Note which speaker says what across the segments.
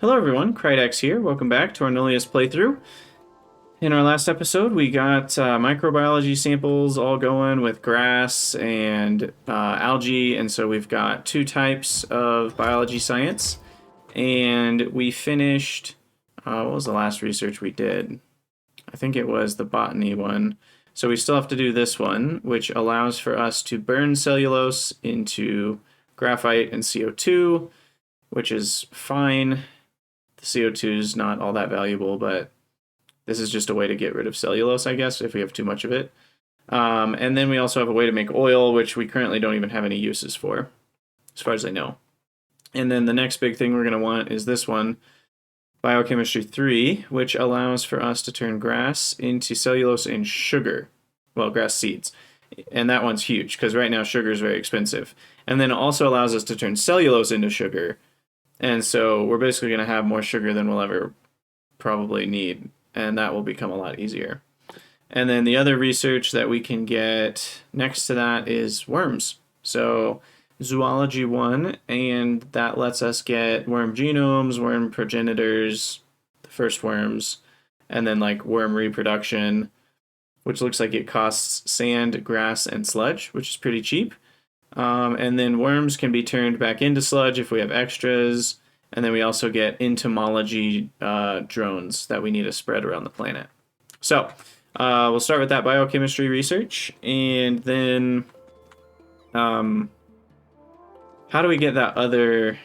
Speaker 1: Hello everyone, Krydex here. Welcome back to our Nullius playthrough. In our last episode, we got microbiology samples all going with grass and algae, and so we've got two types of biology science. And we finished, what was the last research we did? I think it was the botany one. So we still have to do this one, which allows for us to burn cellulose into graphite and CO2, which is fine. The CO2 is not all that valuable, but this is just a way to get rid of cellulose, I guess, if we have too much of it. And then we also have a way to make oil, which we currently don't even have any uses for, as far as I know. And then the next big thing we're going to want is this one, Biochemistry 3, which allows for us to turn grass into cellulose and sugar. Well, grass seeds. And that one's huge, because right now sugar is very expensive. And then it also allows us to turn cellulose into sugar. And so we're basically going to have more sugar than we'll ever probably need, and that will become a lot easier. And then the other research that we can get next to that is worms. So zoology 1, and that lets us get worm genomes, worm progenitors, the first worms, and then like worm reproduction, which looks like it costs sand, grass, and sludge, which is pretty cheap. And then worms can be turned back into sludge if we have extras. And then we also get entomology drones that we need to spread around the planet. So we'll start with that biochemistry research. And then how do we get that other...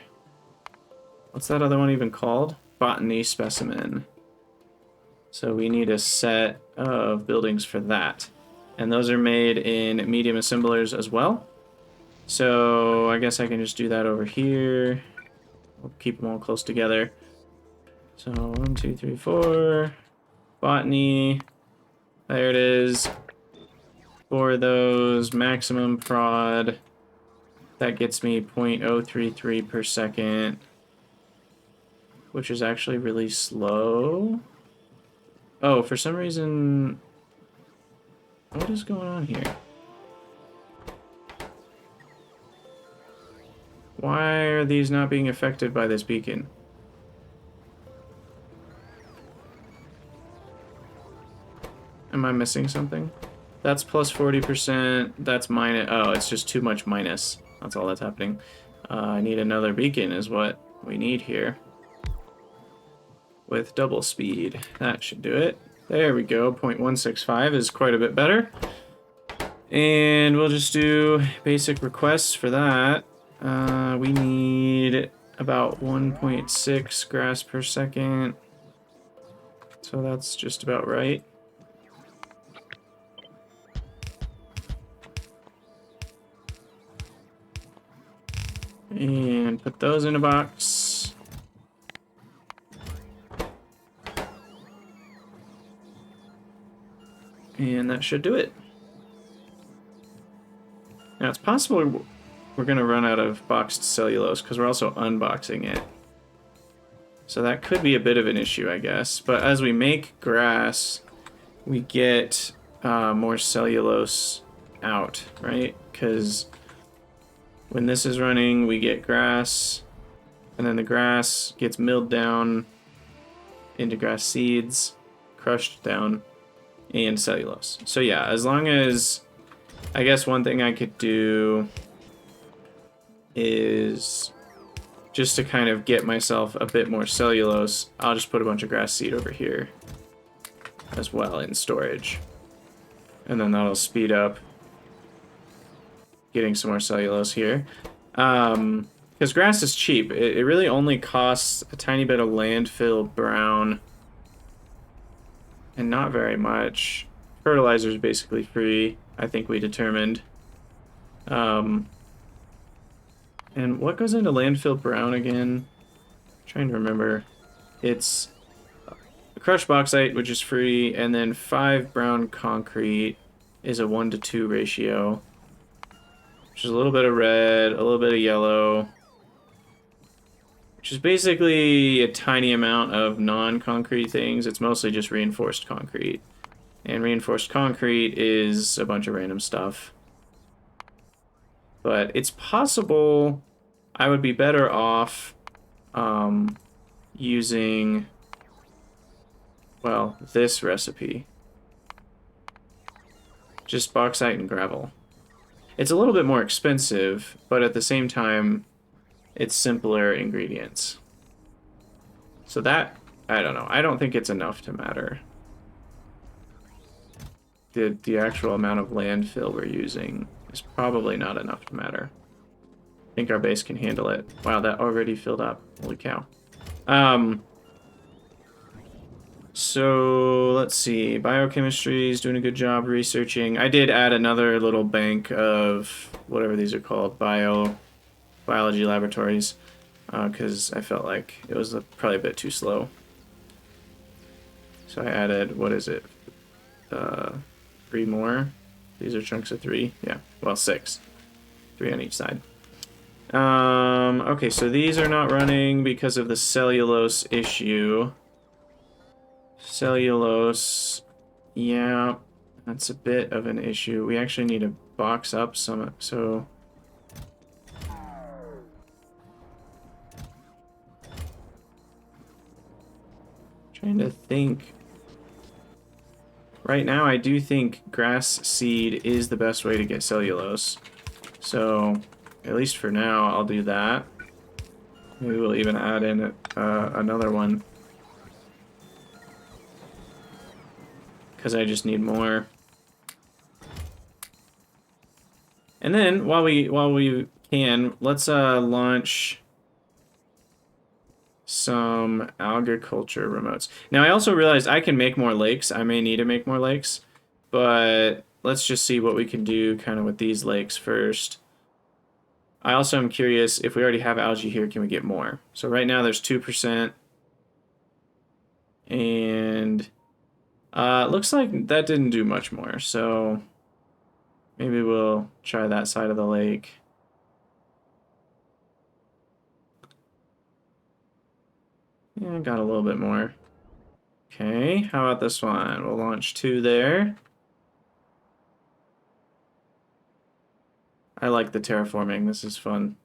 Speaker 1: What's that other one even called? Botany specimen. So we need a set of buildings for that. And those are made in medium assemblers as well. So I guess I can just do that over here. We'll keep them all close together. So 1, 2, 3, 4. Botany. There it is. 4 of those. Maximum prod. That gets me 0.033 per second. Which is actually really slow. Oh, for some reason... What is going on here? Why are these not being affected by this beacon? Am I missing something? That's plus 40%. That's minus. Oh, it's just too much minus. That's all that's happening. I need another beacon is what we need here. With double speed. That should do it. There we go. 0.165 is quite a bit better. And we'll just do basic requests for that. We need about 1.6 grass per second. So that's just about right. And put those in a box. And that should do it. Now it's possible we're going to run out of boxed cellulose because we're also unboxing it. So that could be a bit of an issue, I guess. But as we make grass, we get more cellulose out, right? Because when this is running, we get grass, and then the grass gets milled down into grass seeds, crushed down, and cellulose. So yeah, as long as... I guess one thing I could do is just to kind of get myself a bit more cellulose, I'll just put a bunch of grass seed over here as well in storage. And then that'll speed up getting some more cellulose here. Because grass is cheap. It really only costs a tiny bit of landfill brown and not very much. Fertilizer is basically free, I think we determined. And what goes into landfill brown again? I'm trying to remember. It's crushed bauxite, which is free, and then 5 brown concrete is a 1-to-2 ratio. Which is a little bit of red, a little bit of yellow. Which is basically a tiny amount of non-concrete things. It's mostly just reinforced concrete. And reinforced concrete is a bunch of random stuff. But it's possible I would be better off using, well, this recipe. Just bauxite and gravel. It's a little bit more expensive, but at the same time, it's simpler ingredients. So that, I don't know. I don't think it's enough to matter. The actual amount of landfill we're using is probably not enough to matter. I think our base can handle it. Wow, that already filled up. Holy cow. So let's see. Biochemistry is doing a good job researching. I did add another little bank of whatever these are called, biology laboratories, because I felt like it was probably a bit too slow. So I added, what is it? 3 more. These are chunks of 3. Yeah, well, 6. 3 on each side. Okay, so these are not running because of the cellulose issue. Cellulose, yeah, that's a bit of an issue. We actually need to box up some, so... Trying to think. Right now, I do think grass seed is the best way to get cellulose. So, at least for now, I'll do that. Maybe we'll even add in another one. Because I just need more. And then, while we can, let's launch some agriculture remotes. Now, I also realized I can make more lakes. I may need to make more lakes. But let's just see what we can do kind of with these lakes first. I also am curious, if we already have algae here, can we get more? So right now there's 2%. And looks like that didn't do much more. So maybe we'll try that side of the lake. Yeah, got a little bit more. Okay, how about this one? We'll launch 2 there. I like the terraforming. This is fun.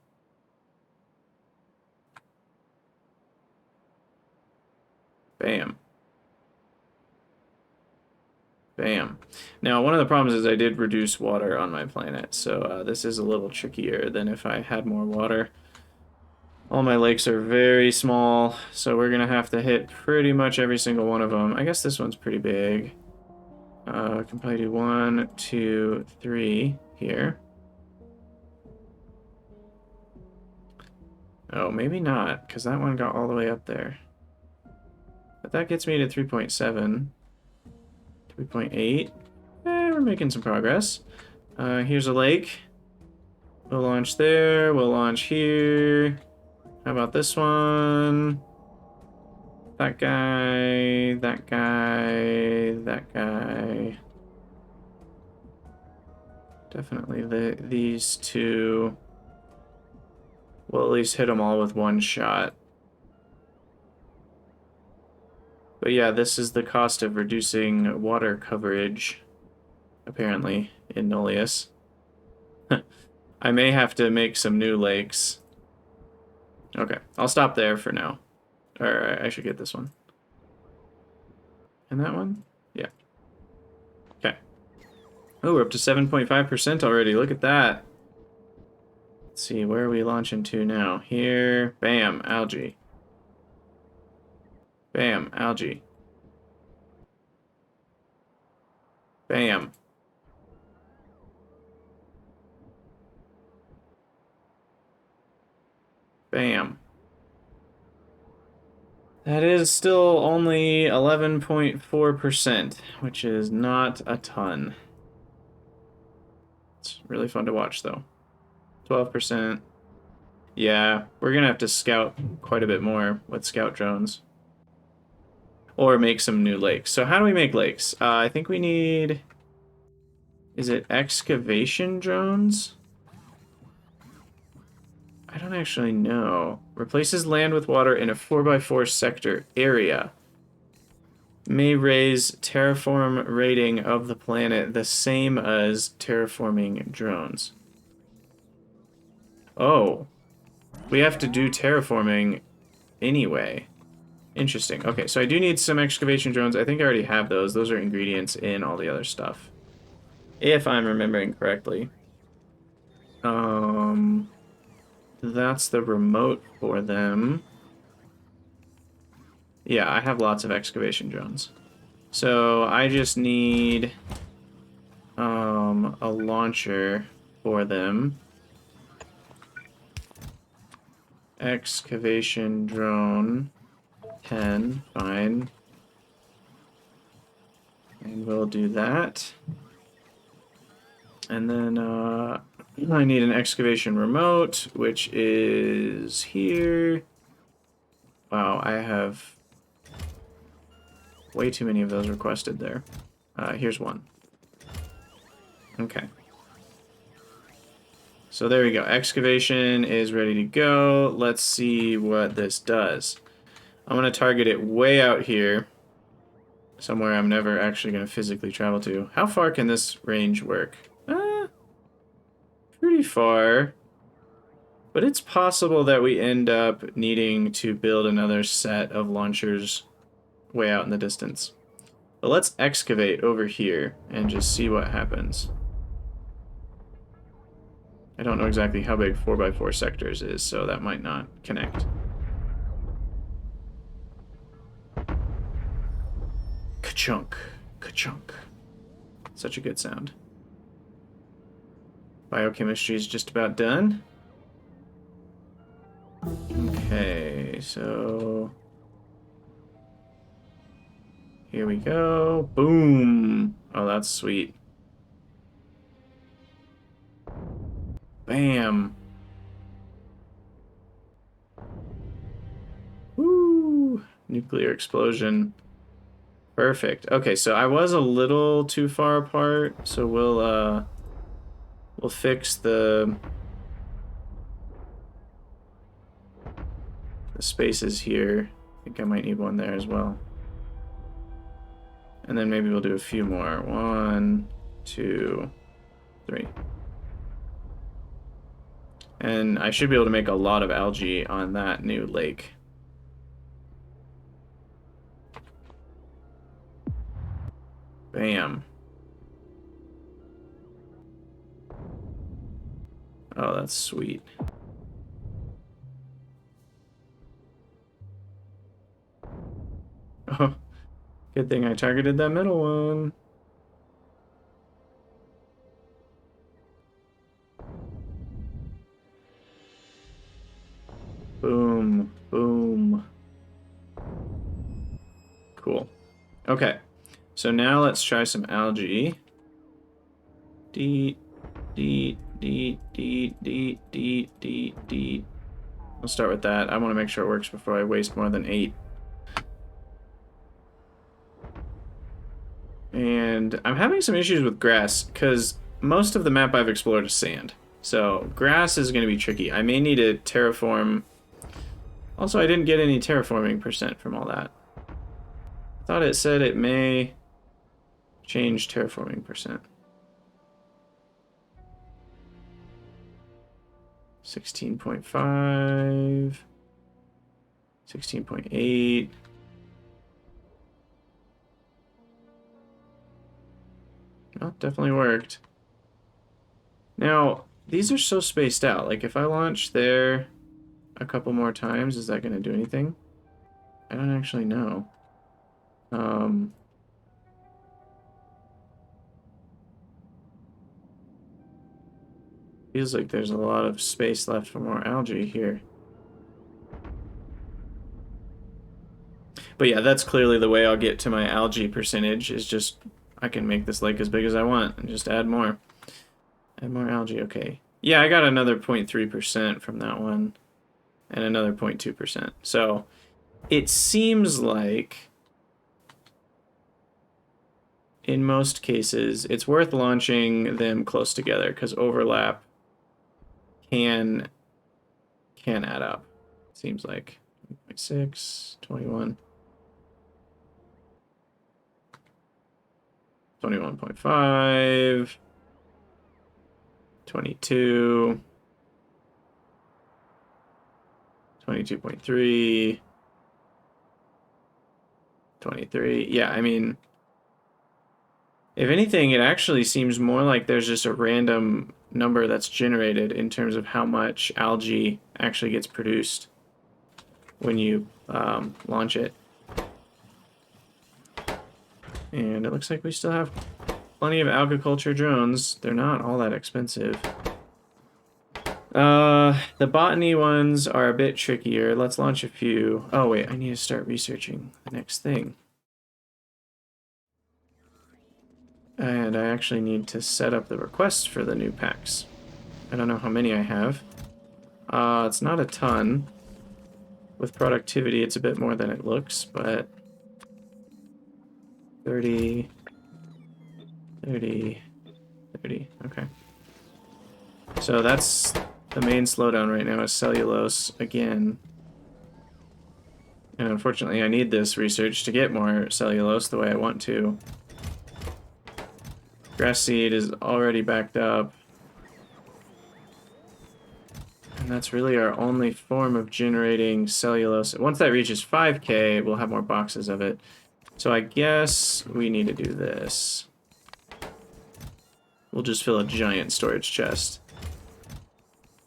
Speaker 1: Bam. Bam. Now, one of the problems is I did reduce water on my planet, so this is a little trickier than if I had more water. All my lakes are very small, so we're going to have to hit pretty much every single one of them. I guess this one's pretty big. Can probably do 1, 2, 3 here. Oh, maybe not, because that one got all the way up there. But that gets me to 3.7. 3.8. We're making some progress. Here's a lake. We'll launch there. We'll launch here. How about this one? That guy. That guy. That guy. Definitely these two. We'll at least hit them all with one shot. But yeah, this is the cost of reducing water coverage, apparently, in Nullius. I may have to make some new lakes. Okay, I'll stop there for now. Or I should get this one. And that one? Yeah. Okay. Oh, we're up to 7.5% already. Look at that. Let's see, where are we launching to now? Here. Bam, algae. Bam, algae. Bam. Bam. That is still only 11.4%, which is not a ton. It's really fun to watch, though. 12%. Yeah, we're going to have to scout quite a bit more with scout drones. Or make some new lakes. So how do we make lakes? I think we need... Is it excavation drones? I don't actually know. Replaces land with water in a 4x4 sector area. May raise terraform rating of the planet the same as terraforming drones. Oh. We have to do terraforming anyway. Interesting. Okay, so I do need some excavation drones. I think I already have those. Those are ingredients in all the other stuff, if I'm remembering correctly. That's the remote for them. Yeah, I have lots of excavation drones. So I just need a launcher for them. Excavation drone 10, fine. And we'll do that. And then I need an excavation remote, which is here. Wow, I have way too many of those requested there. Here's one. Okay. So there we go. Excavation is ready to go. Let's see what this does. I'm going to target it way out here. Somewhere I'm never actually going to physically travel to. How far can this range work? Pretty far. But it's possible that we end up needing to build another set of launchers way out in the distance. But let's excavate over here and just see what happens. I don't know exactly how big 4x4 sectors is, so that might not connect. Ka-chunk. Ka-chunk. Such a good sound. Biochemistry is just about done. Okay, so... here we go. Boom! Oh, that's sweet. Bam! Woo! Nuclear explosion. Perfect. Okay, so I was a little too far apart, so we'll fix the spaces here. I think I might need one there as well. And then maybe we'll do a few more. 1, 2, 3. And I should be able to make a lot of algae on that new lake. Bam. Oh, that's sweet. Oh, good thing I targeted that middle one. Boom, boom. Cool. Okay, so now let's try some algae. Deet, deet, deet, deet, deet, deet, deet, deet. We'll start with that. I want to make sure it works before I waste more than 8. And I'm having some issues with grass, because most of the map I've explored is sand. So grass is going to be tricky. I may need to terraform. Also, I didn't get any terraforming percent from all that. I thought it said it may change terraforming percent. 16.5. 16.8. Oh, definitely worked. Now, these are so spaced out. Like, if I launch there a couple more times, is that going to do anything? I don't actually know. Feels like there's a lot of space left for more algae here. But yeah, that's clearly the way I'll get to my algae percentage, is just, I can make this lake as big as I want and just add more. Add more algae, okay. Yeah, I got another 0.3% from that one, and another 0.2%. So, it seems like, in most cases, it's worth launching them close together, because overlap can add up, seems like. 6, 21. 21.5, 22, 22.3, 23. Yeah, I mean, if anything, it actually seems more like there's just a random number that's generated in terms of how much algae actually gets produced when you launch it. And it looks like we still have plenty of agriculture drones. They're not all that expensive. The botany ones are a bit trickier. Let's launch a few. Oh, wait, I need to start researching the next thing. And I actually need to set up the requests for the new packs. I don't know how many I have. It's not a ton. With productivity, it's a bit more than it looks, but 30, 30, 30, okay. So that's the main slowdown right now is cellulose again. And unfortunately, I need this research to get more cellulose the way I want to. Grass seed is already backed up. And that's really our only form of generating cellulose. Once that reaches 5K, we'll have more boxes of it. So I guess we need to do this. We'll just fill a giant storage chest.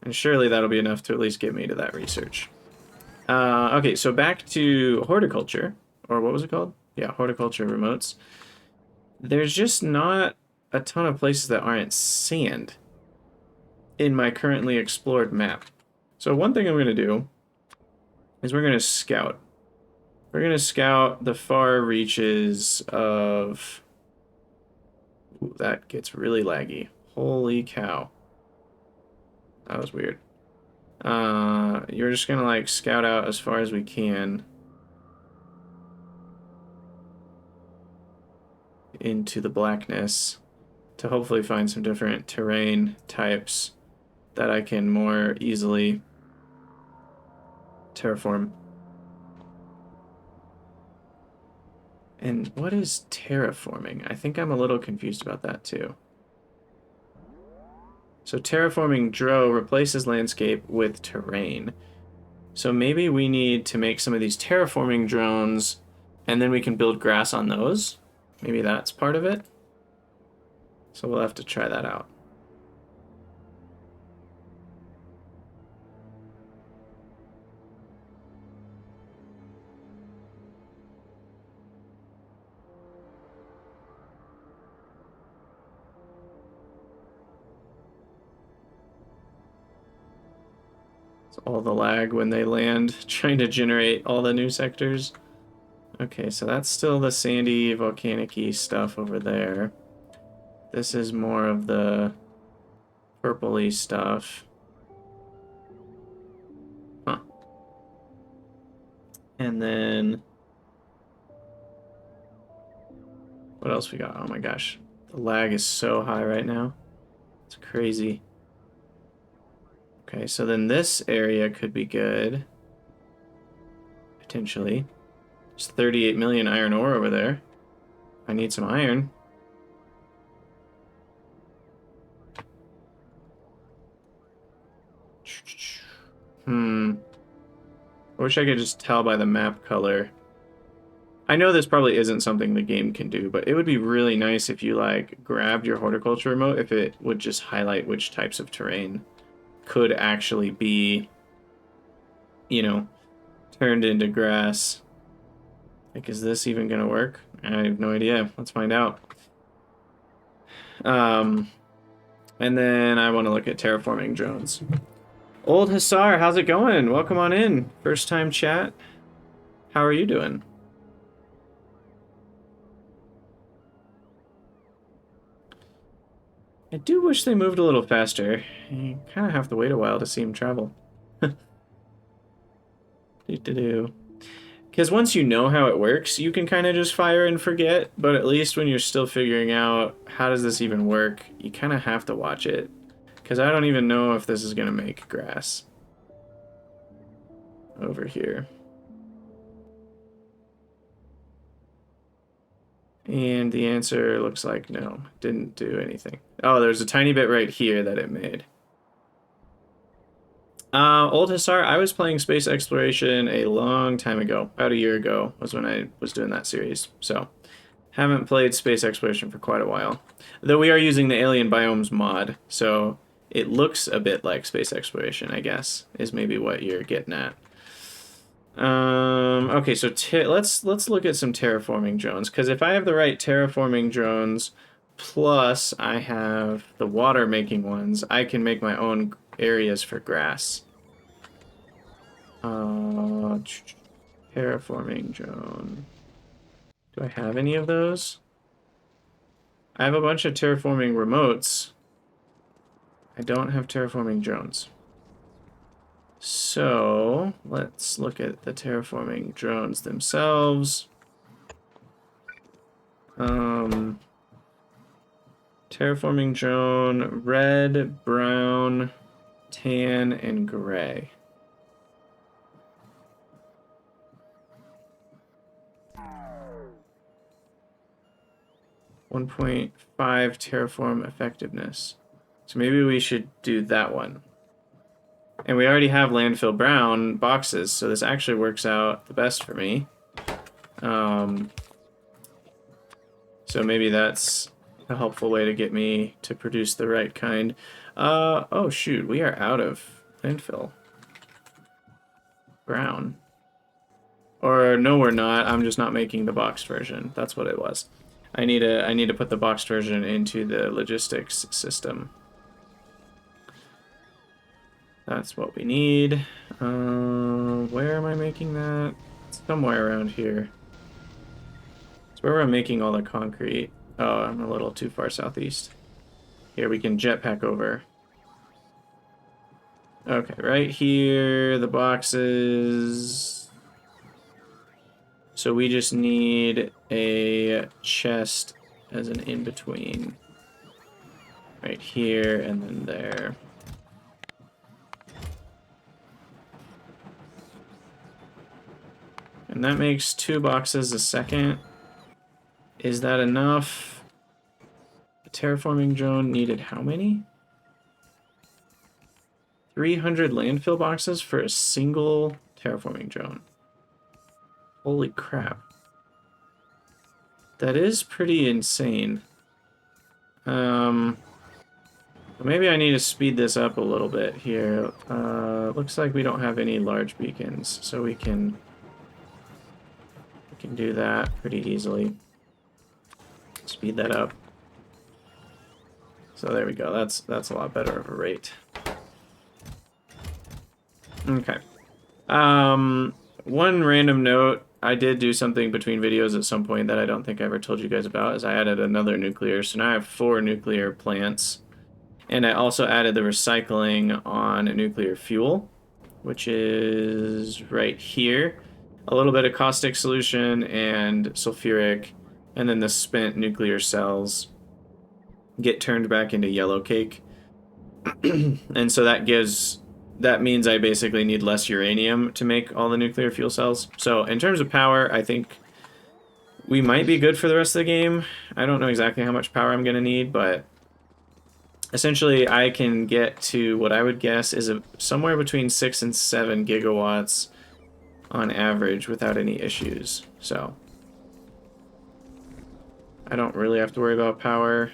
Speaker 1: And surely that'll be enough to at least get me to that research. Okay, so back to horticulture. Or what was it called? Yeah, horticulture remotes. There's just not a ton of places that aren't sand in my currently explored map. So one thing I'm going to do is we're going to scout. We're going to scout the far reaches of... Ooh, that gets really laggy. Holy cow. That was weird. You're just going to like scout out as far as we can into the blackness to hopefully find some different terrain types that I can more easily terraform. And what is terraforming? I think I'm a little confused about that too. So Terraforming Drone replaces landscape with terrain. So maybe we need to make some of these terraforming drones and then we can build grass on those. Maybe that's part of it. So we'll have to try that out. All the lag when they land, trying to generate all the new sectors. Okay, so that's still the sandy, volcanic-y stuff over there. This is more of the purpley stuff. Huh. And then... what else we got? Oh my gosh. The lag is so high right now. It's crazy. Okay, so then this area could be good. Potentially. There's 38 million iron ore over there. I need some iron. I wish I could just tell by the map color. I know this probably isn't something the game can do, but it would be really nice if you, like, grabbed your horticulture remote, if it would just highlight which types of terrain could actually be, you know, turned into grass. Like, is this even gonna work? I have no idea. Let's find out. And then I want to look at terraforming drones. Old Hussar, how's it going? Welcome on in. First time chat. How are you doing? I do wish they moved a little faster. You kind of have to wait a while to see them travel. Because once you know how it works, you can kind of just fire and forget, but at least when you're still figuring out how does this even work, you kind of have to watch it. Because I don't even know if this is going to make grass over here. And the answer looks like no, didn't do anything. Oh, there's a tiny bit right here that it made. Old Hussar, I was playing space exploration a long time ago. About a year ago was when I was doing that series. So, haven't played space exploration for quite a while. Though we are using the Alien Biomes mod, so it looks a bit like space exploration, I guess, is maybe what you're getting at. Okay, so let's look at some terraforming drones, because if I have the right terraforming drones, plus I have the water making ones, I can make my own areas for grass. Terraforming drone. Do I have any of those? I have a bunch of terraforming remotes. I don't have terraforming drones. So let's look at the terraforming drones themselves. Terraforming drone, red, brown, tan, and gray. .5 terraform effectiveness. So maybe we should do that one. And we already have landfill brown boxes, so this actually works out the best for me. So maybe that's a helpful way to get me to produce the right kind. Oh shoot, we are out of landfill brown. Or no, we're not. I'm just not making the boxed version. That's what it was. I need to put the boxed version into the logistics system. That's what we need. Where am I making that? It's somewhere around here. It's where I'm making all the concrete. Oh, I'm a little too far southeast. Here, we can jetpack over. Okay, right here, the boxes. So we just need a chest as an in-between. Right here and then there. And that makes 2 boxes a second. Is that enough? The terraforming drone needed how many? 300 landfill boxes for a single terraforming drone. Holy crap. That is pretty insane. Maybe I need to speed this up a little bit here. Looks like we don't have any large beacons, so we can do that pretty easily. Speed that up. So there we go. That's a lot better of a rate. Okay. One random note, I did do something between videos at some point that I don't think I ever told you guys about, is I added another nuclear. So now I have 4 nuclear plants. And I also added the recycling on nuclear fuel, which is right here. A little bit of caustic solution and sulfuric, and then the spent nuclear cells get turned back into yellow cake. And so that means I basically need less uranium to make all the nuclear fuel cells. So in terms of power, I think we might be good for the rest of the game. I don't know exactly how much power I'm going to need, but essentially I can get to what I would guess is somewhere between 6 and 7 gigawatts on average without any issues. So I don't really have to worry about power,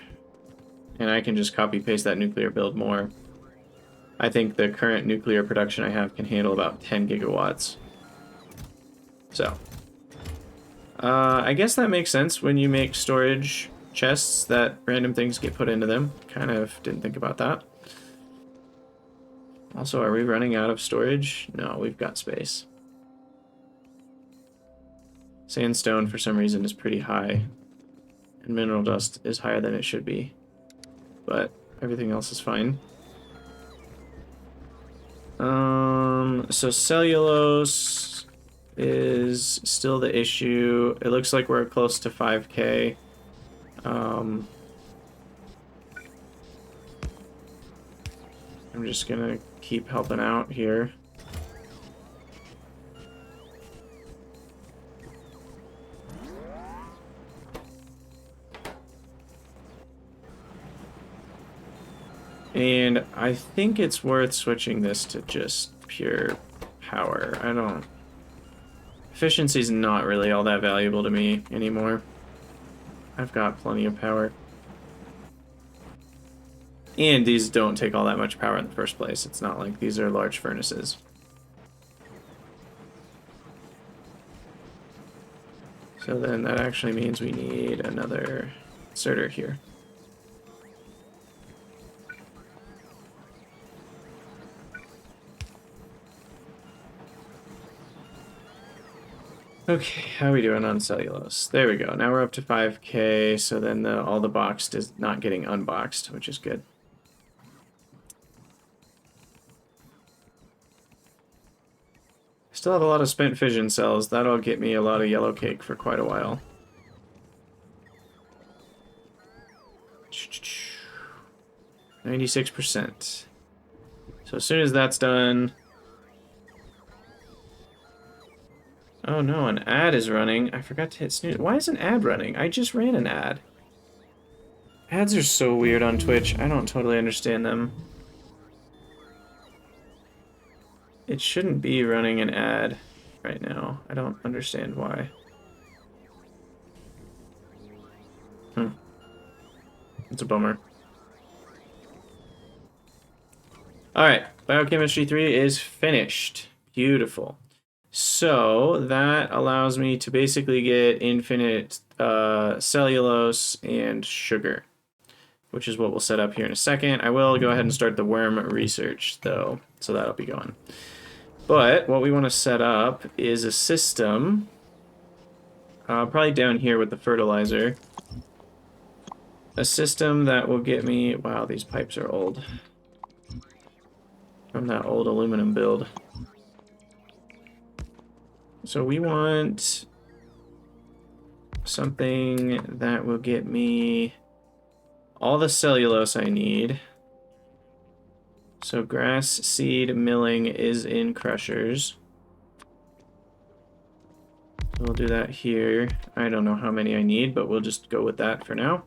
Speaker 1: and I can just copy paste that nuclear build more. I think the current nuclear production I have can handle about 10 gigawatts. So I guess that makes sense when you make storage chests that random things get put into them. Kind of didn't think about that. Also, are we running out of storage? No, we've got space. Sandstone, for some reason, is pretty high. And mineral dust is higher than it should be. But everything else is fine. So cellulose is still the issue. It looks like we're close to 5K. I'm just gonna keep helping out here. And I think it's worth switching this to just pure power. I don't... Efficiency's not really all that valuable to me anymore. I've got plenty of power. And these don't take all that much power in the first place. It's not like these are large furnaces. So then that actually means we need another inserter here. Okay, how are we doing on cellulose? There we go. Now we're up to 5K, so then all the boxed is not getting unboxed, which is good. Still have a lot of spent fission cells. That'll get me a lot of yellow cake for quite a while. 96%. So as soon as that's done... Oh no, an ad is running. I forgot to hit snooze. Why is an ad running? I just ran an ad. Ads are so weird on Twitch. I don't totally understand them. It shouldn't be running an ad right now. I don't understand why. It's a bummer. Alright, Biochemistry 3 is finished. Beautiful. So that allows me to basically get infinite cellulose and sugar, which is what we'll set up here in a second. I will go ahead and start the worm research, though, so that'll be going. But what we want to set up is a system, probably down here with the fertilizer, a system that will get me... Wow, these pipes are old. From that old aluminum build. So we want something that will get me all the cellulose I need. So grass seed milling is in crushers. We'll do that here. I don't know how many I need, but we'll just go with that for now.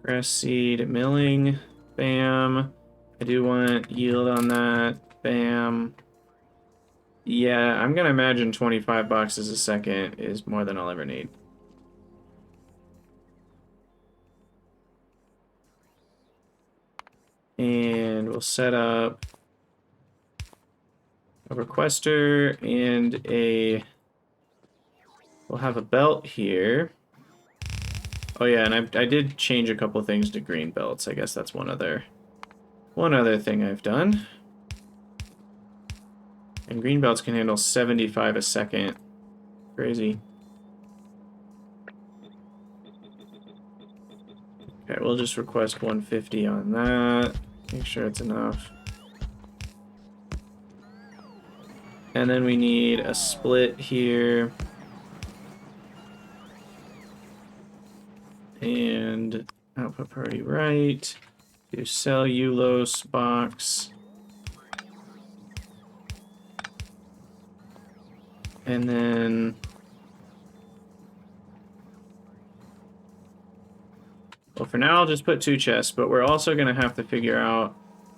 Speaker 1: Grass seed milling, bam. I do want yield on that, bam. Yeah, I'm gonna imagine 25 boxes a second is more than I'll ever need. And we'll set up a requester and a... We'll have a belt here. Oh yeah, and I did change a couple things to green belts. I guess that's one other thing I've done. And green belts can handle 75 a second. Crazy. Okay, we'll just request 150 on that. Make sure it's enough. And then we need a split here. And output priority right. Do cellulose box. And then... Well, for now I'll just put 2 chests, but we're also going to have to figure out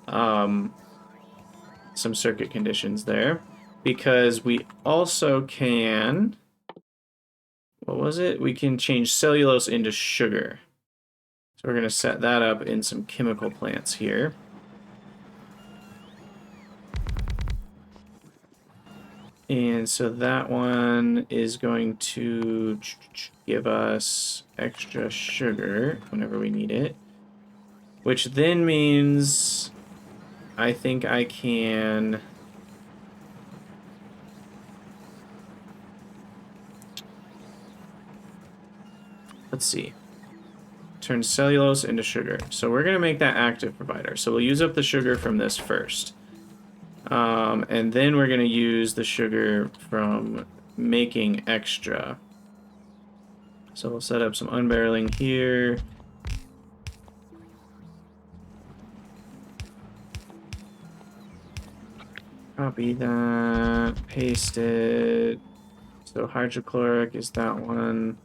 Speaker 1: some circuit conditions there. Because we also can... What was it? We can change cellulose into sugar. So we're going to set that up in some chemical plants here. And so that one is going to give us extra sugar whenever we need it. Which then means I think I can... Let's see. Turn cellulose into sugar. So we're going to make that active provider. So we'll use up the sugar from this first. And then we're going to use the sugar from making extra. So we'll set up some unbarreling here. Copy that. Paste it. So hydrochloric is that one.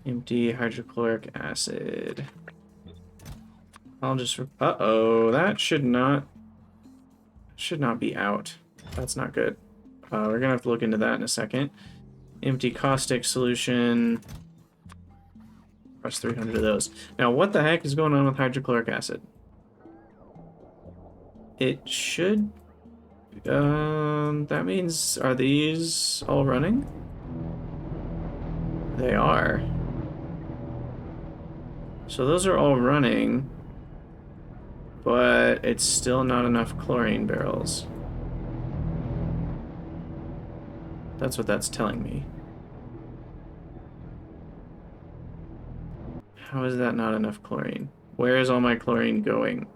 Speaker 1: Empty hydrochloric acid. I'll just... Uh-oh, that should not be out. That's not good. We're gonna have to look into that in a second. Empty caustic solution. Press 300 of those. Now, what the heck is going on with hydrochloric acid? It should... that means... Are these all running? They are. So those are all running, but it's still not enough chlorine barrels. That's what that's telling me. How is that not enough chlorine? Where is all my chlorine going?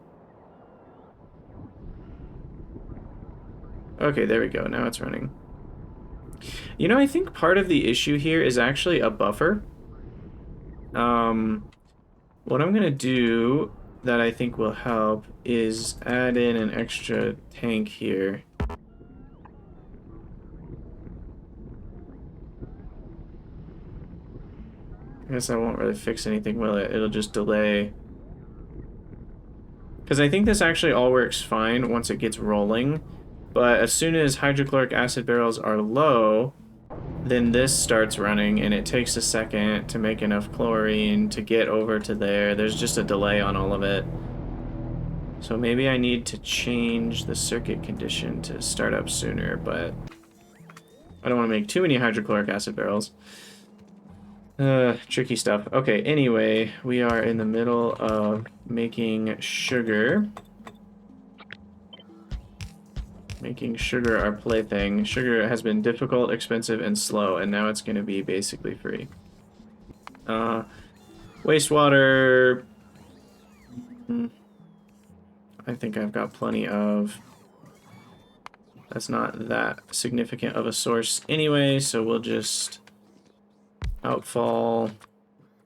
Speaker 1: Okay, there we go. Now it's running. You know, I think part of the issue here is actually a buffer. What I'm gonna do that I think will help is add in an extra tank here. I guess I won't really fix anything, will it? It'll just delay. Because I think this actually all works fine once it gets rolling. But as soon as hydrochloric acid barrels are low, then this starts running, and it takes a second to make enough chlorine to get over to there. There's just a delay on all of it. So maybe I need to change the circuit condition to start up sooner, but I don't want to make too many hydrochloric acid barrels. Tricky stuff. Okay, anyway, we are in the middle of making sugar. Making sugar our plaything. Sugar has been difficult, expensive, and slow, and now it's going to be basically free. Wastewater... I think I've got plenty of... That's not that significant of a source anyway, so we'll just outfall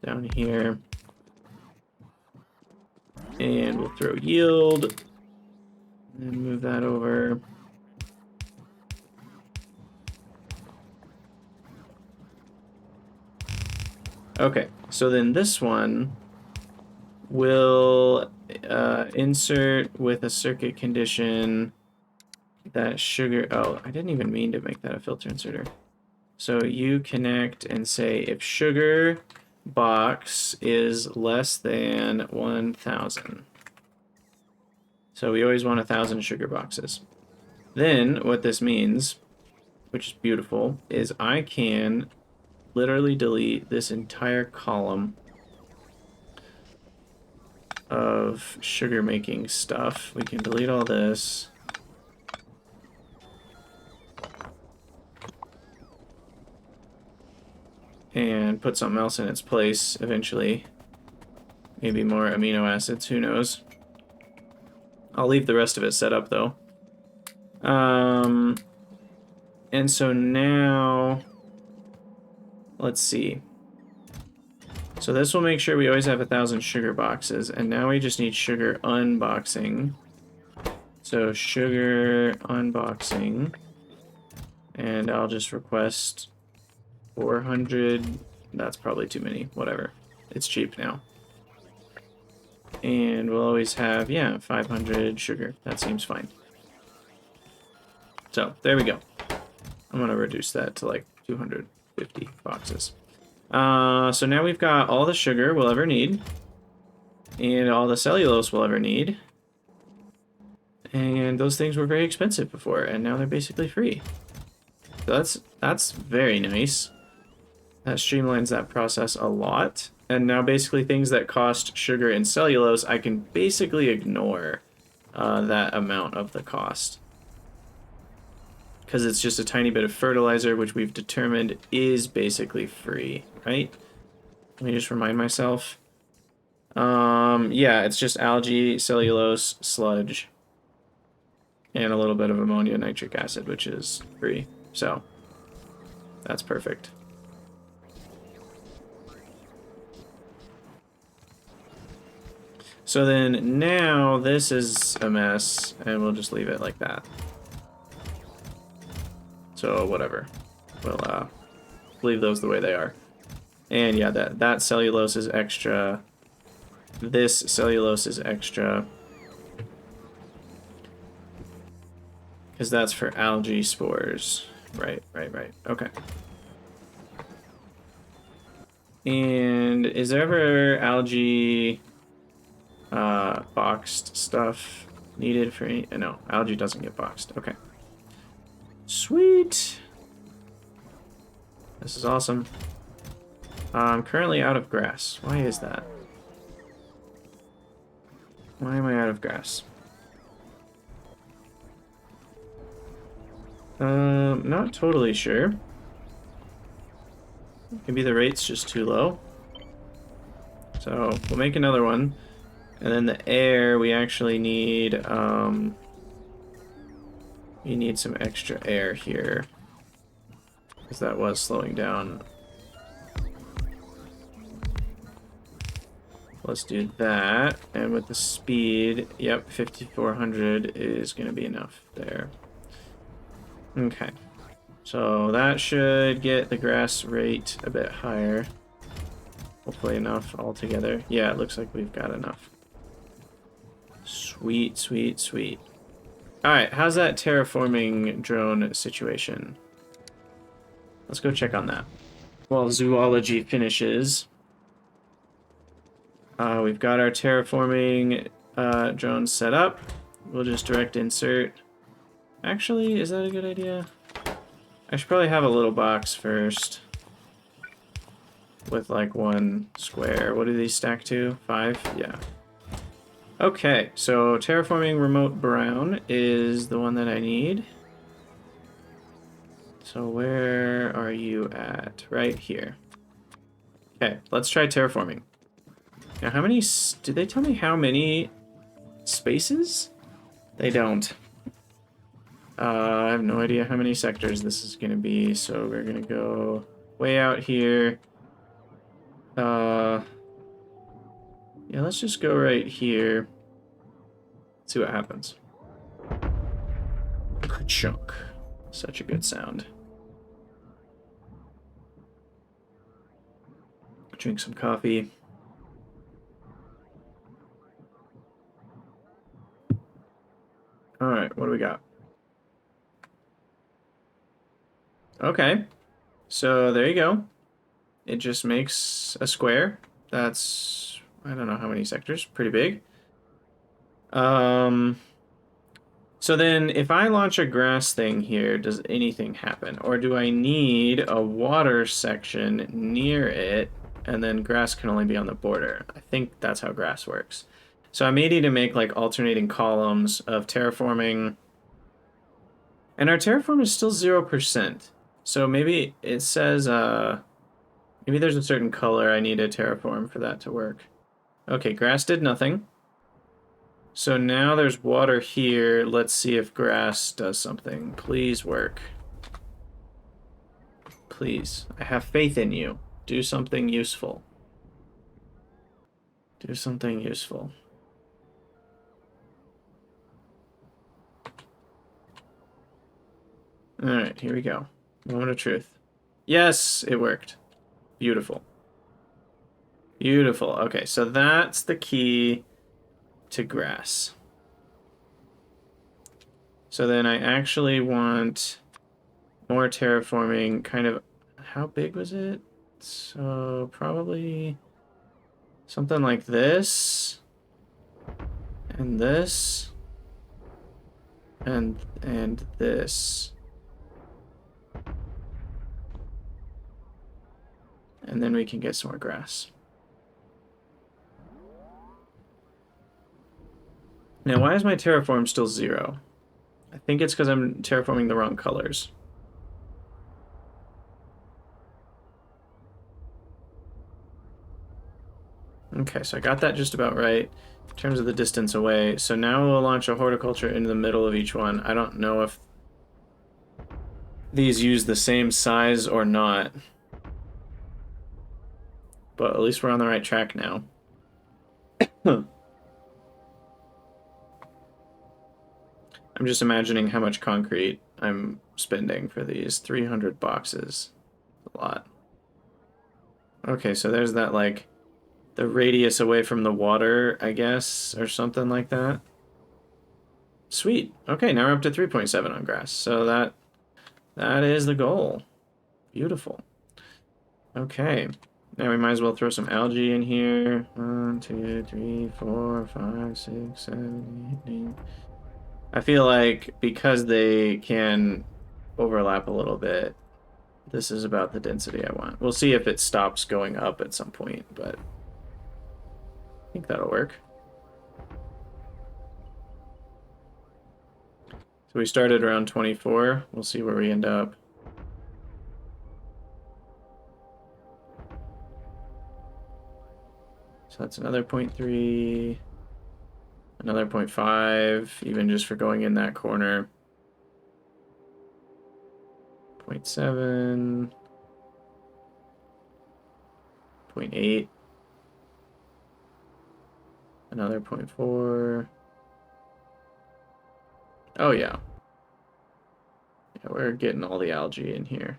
Speaker 1: down here. And we'll throw yield. And move that over. Okay, so then this one will insert with a circuit condition that sugar... Oh, I didn't even mean to make that a filter inserter. So you connect and say if sugar box is less than 1,000. So we always want 1,000 sugar boxes. Then what this means, which is beautiful, is I can literally delete this entire column of sugar making stuff. We can delete all this. And put something else in its place eventually. Maybe more amino acids, who knows. I'll leave the rest of it set up though. And so now, let's see. So this will make sure we always have 1,000 sugar boxes, and now we just need sugar unboxing. So sugar unboxing, and I'll just request 400. That's probably too many, whatever. It's cheap now. And we'll always have, yeah, 500 sugar. That seems fine. So there we go. I'm gonna reduce that to like 250 boxes. So now we've got all the sugar we'll ever need, and all the cellulose we'll ever need. And those things were very expensive before, and now they're basically free. So that's very nice. That streamlines that process a lot. And now basically things that cost sugar and cellulose, I can basically ignore that amount of the cost. Because it's just a tiny bit of fertilizer, which we've determined is basically free, right? Let me just remind myself. Yeah, it's just algae, cellulose, sludge, and a little bit of ammonia nitric acid, which is free. So, that's perfect. So then now this is a mess, and we'll just leave it like that. So whatever, we'll leave those the way they are. And yeah, that cellulose is extra this cellulose is extra. Because that's for algae spores. Right. Okay. And is there ever algae boxed stuff needed for any? No, algae doesn't get boxed. Okay. Sweet. This is awesome. I'm currently out of grass. Why is that? Why am I out of grass? Not totally sure. Maybe the rate's just too low. So we'll make another one. And then the air, we actually need, we need some extra air here. Because that was slowing down. Let's do that. And with the speed, yep, 5,400 is going to be enough there. Okay. So that should get the grass rate a bit higher. Hopefully enough altogether. Yeah, it looks like we've got enough. Sweet, sweet, sweet. Alright, how's that terraforming drone situation? Let's go check on that. While zoology finishes, we've got our terraforming drone set up. We'll just direct insert. Actually, is that a good idea? I should probably have a little box first. With like one square. What do these stack to? 5? Yeah. Okay, so terraforming remote brown is the one that I need. So where are you at? Right here. Okay, let's try terraforming. Now how many... Did they tell me how many spaces? They don't. I have no idea how many sectors this is going to be, so we're going to go way out here. Yeah, let's just go right here. See what happens. Ka-chunk. Such a good sound. Drink some coffee. Alright, what do we got? Okay. So there you go. It just makes a square. That's, I don't know how many sectors. Pretty big. So then if I launch a grass thing here, does anything happen? Or do I need a water section near it, and then grass can only be on the border? I think that's how grass works. So I may need to make like alternating columns of terraforming. And our terraform is still 0%. So maybe it says, maybe there's a certain color I need a terraform for that to work. Okay, grass did nothing. So now there's water here. Let's see if grass does something. Please work. Please. I have faith in you. Do something useful. Do something useful. Alright, here we go. Moment of truth. Yes, it worked. Beautiful. Beautiful. Okay, so that's the key to grass. So then I actually want more terraforming, kind of, how big was it? So probably something like this, and this, and this. And then we can get some more grass. Now, why is my terraform still 0? I think it's because I'm terraforming the wrong colors. Okay, so I got that just about right in terms of the distance away. So now we'll launch a horticulture into the middle of each one. I don't know if these use the same size or not. But at least we're on the right track now. I'm just imagining how much concrete I'm spending for these 300 boxes. A lot. Okay, so there's that, like, the radius away from the water, I guess, or something like that. Sweet. Okay, now we're up to 3.7 on grass. So that is the goal. Beautiful. Okay. Now we might as well throw some algae in here. 1, 2, 3, 4, 5, 6, 7, 8, 9. I feel like because they can overlap a little bit, this is about the density I want. We'll see if it stops going up at some point, but I think that'll work. So we started around 24. We'll see where we end up. So that's another 0.3, another 0.5, even just for going in that corner. 0.7, 0.8, another 0.4. Oh yeah. Yeah, we're getting all the algae in here.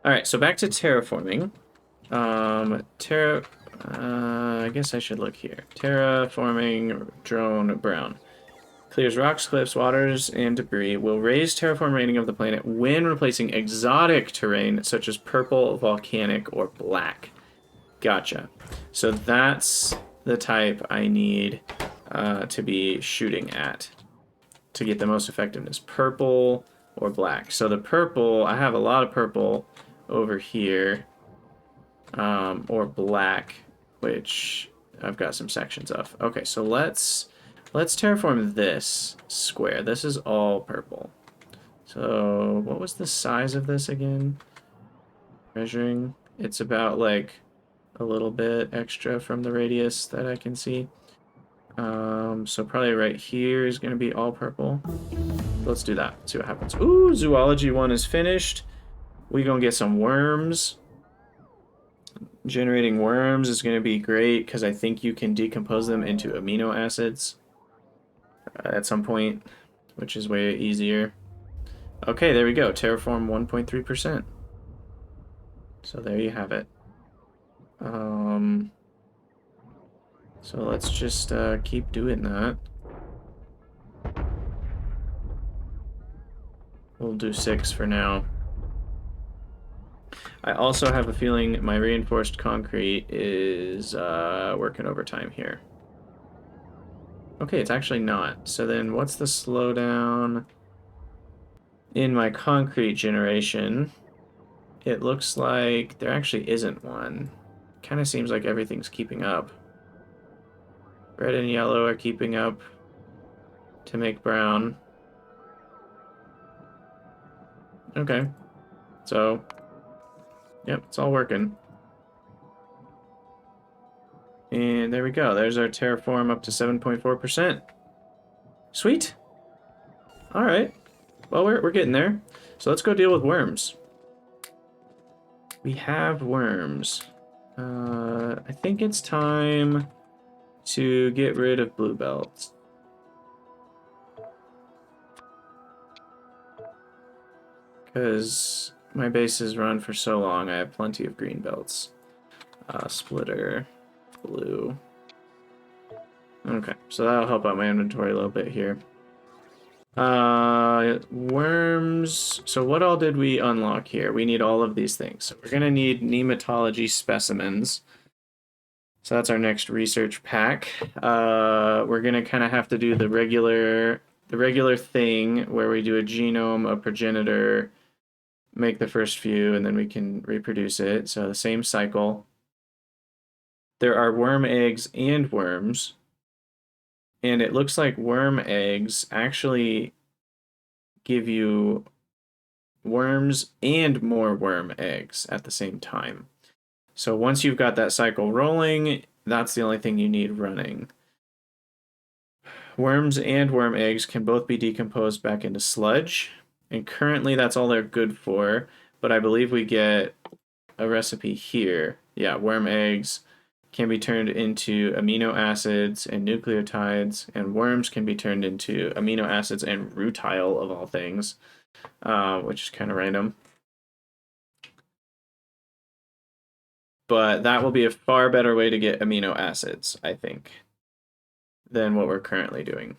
Speaker 1: All right, so back to terraforming. I guess I should look here. Terraforming drone brown. Clears rocks, cliffs, waters, and debris. Will raise terraform rating of the planet when replacing exotic terrain such as purple, volcanic, or black. Gotcha. So that's the type I need to be shooting at to get the most effectiveness. Purple or black. So the purple, I have a lot of purple over here. Or black, which I've got some sections of. Okay, so let's terraform this square. This is all purple. So what was the size of this again? Measuring. It's about like a little bit extra from the radius that I can see. So probably right here is going to be all purple. Let's do that. See what happens. Ooh, zoology 1 is finished. We gonna get some worms. Generating worms is going to be great because I think you can decompose them into amino acids at some point, which is way easier. Okay, there we go. Terraform 1.3%. So there you have it. So let's just keep doing that. We'll do 6 for now. I also have a feeling my reinforced concrete is working overtime here. Okay, it's actually not. So then what's the slowdown in my concrete generation? It looks like there actually isn't one. Kind of seems like everything's keeping up. Red and yellow are keeping up to make brown. Okay. So, yep, it's all working. And there we go. There's our terraform up to 7.4%. Sweet. All right. Well, we're getting there. So let's go deal with worms. We have worms. I think it's time to get rid of blue belts. Because my bases run for so long, I have plenty of green belts. Splitter, blue. Okay, so that'll help out my inventory a little bit here. Worms. So what all did we unlock here? We need all of these things. So we're gonna need nematology specimens. So that's our next research pack. We're gonna kind of have to do the regular thing where we do a genome, a progenitor, make the first few, and then we can reproduce it. So the same cycle. There are worm eggs and worms. And it looks like worm eggs actually give you worms and more worm eggs at the same time. So once you've got that cycle rolling, that's the only thing you need running. Worms and worm eggs can both be decomposed back into sludge, and currently that's all they're good for, but I believe we get a recipe here. Yeah, worm eggs can be turned into amino acids and nucleotides, and worms can be turned into amino acids and rutile, of all things, which is kind of random. But that will be a far better way to get amino acids, I think, than what we're currently doing.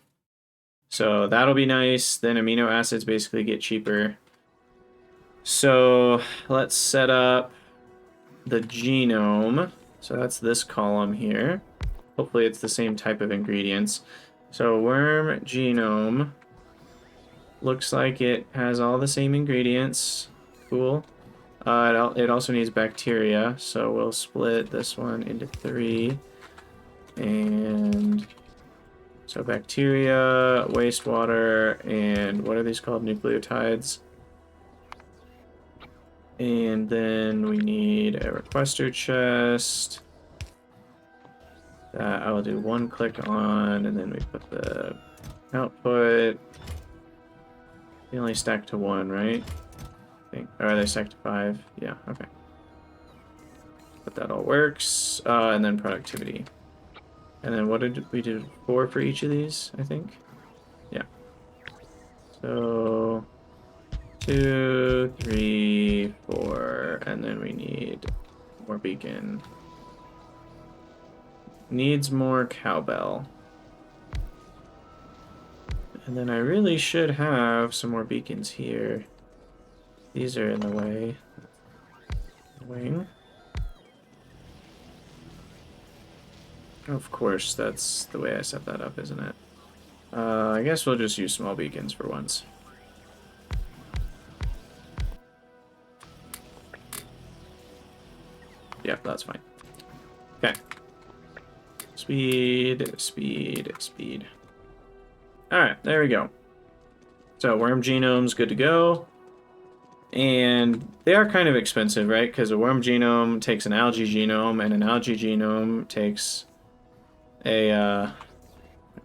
Speaker 1: So that'll be nice. Then amino acids basically get cheaper. So let's set up the genome. So that's this column here. Hopefully it's the same type of ingredients. So worm genome looks like it has all the same ingredients. Cool. It also needs bacteria, so we'll split this one into 3. And so bacteria, wastewater, and what are these called? Nucleotides. And then we need a requester chest that I will do 1 click on, and then we put the output. They only stack to 1, right? I think. Or are they stacked to 5? Yeah, okay. But that all works. And then productivity. And then what did we do? 4 for each of these, I think? Yeah. So 2, 3, 4, and then we need more beacon. Needs more cowbell. And then I really should have some more beacons here. These are in the way. Wing. Of course, that's the way I set that up, isn't it? I guess we'll just use small beacons for once. Yep, that's fine. Okay. Speed, speed, speed. Alright, there we go. So worm genome's good to go. And they are kind of expensive, right? Because a worm genome takes an algae genome, and an algae genome takes a,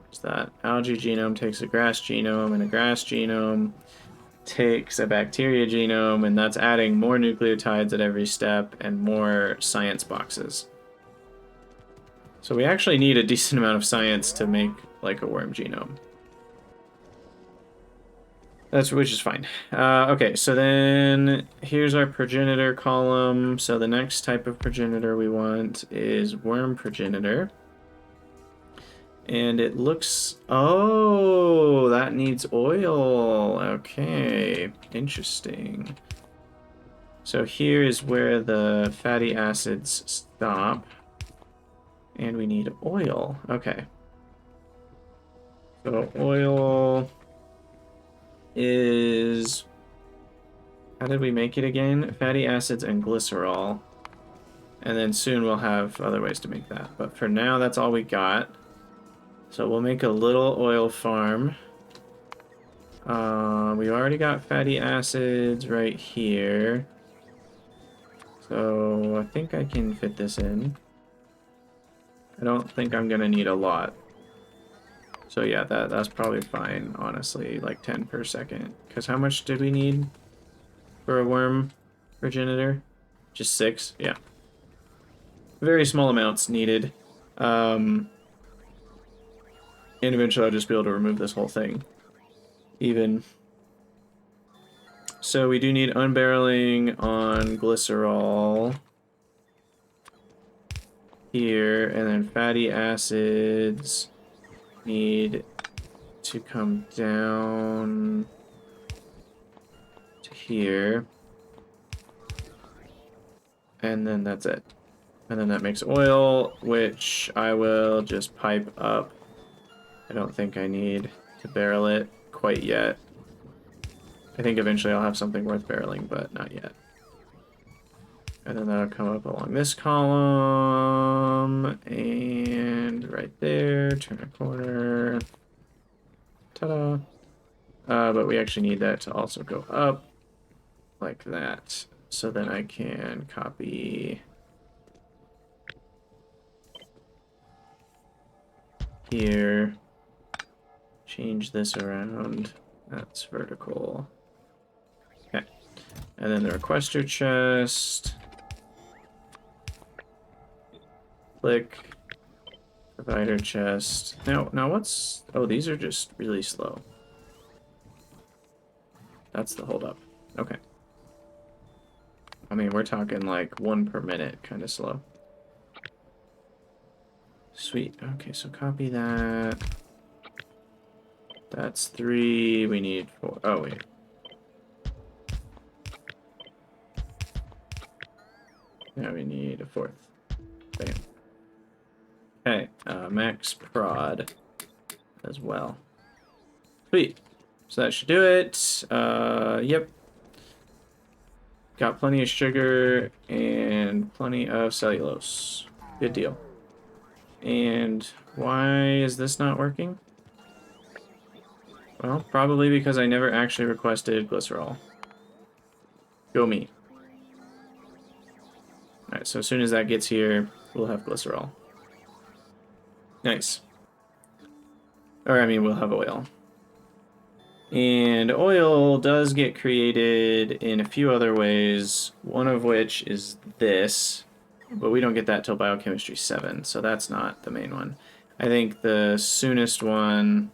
Speaker 1: what's that? Algae genome takes a grass genome, and a grass genome takes a bacteria genome, and that's adding more nucleotides at every step and more science boxes. So we actually need a decent amount of science to make like a worm genome. Which is fine. Okay, so then here's our progenitor column. So the next type of progenitor we want is worm progenitor. And it looks... Oh, that needs oil. Okay, interesting. So here is where the fatty acids stop. And we need oil. Okay. So oil is... How did we make it again? Fatty acids and glycerol. And then soon we'll have other ways to make that. But for now, that's all we got. So we'll make a little oil farm. We already got fatty acids right here. So I think I can fit this in. I don't think I'm gonna need a lot. So yeah, that's probably fine, honestly, like 10 per second. Because how much did we need for a worm progenitor? Just 6? Yeah. Very small amounts needed. And eventually I'll just be able to remove this whole thing. Even. So we do need unbarreling on glycerol. Here, and then fatty acids need to come down to here. And then that's it. And then that makes oil, which I will just pipe up. I don't think I need to barrel it quite yet. I think eventually I'll have something worth barreling, but not yet. And then that'll come up along this column, and right there, turn a corner. Ta-da! But we actually need that to also go up, like that. So then I can copy here, change this around. That's vertical. Okay. And then the requester chest. Click. Provider chest. Now what's... Oh, these are just really slow. That's the holdup. Okay. I mean, we're talking like 1 per minute, kind of slow. Sweet. Okay, so copy that. That's 3. We need 4. Oh, wait. Now we need a 4th. Bam. Okay, max prod as well. Sweet. So that should do it. Yep. Got plenty of sugar and plenty of cellulose. Good deal. And why is this not working? Well, probably because I never actually requested glycerol. Go me. Alright, so as soon as that gets here, we'll have glycerol. Nice. Or, I mean, we'll have oil. And oil does get created in a few other ways, one of which is this, but we don't get that till biochemistry 7, so that's not the main one. I think the soonest one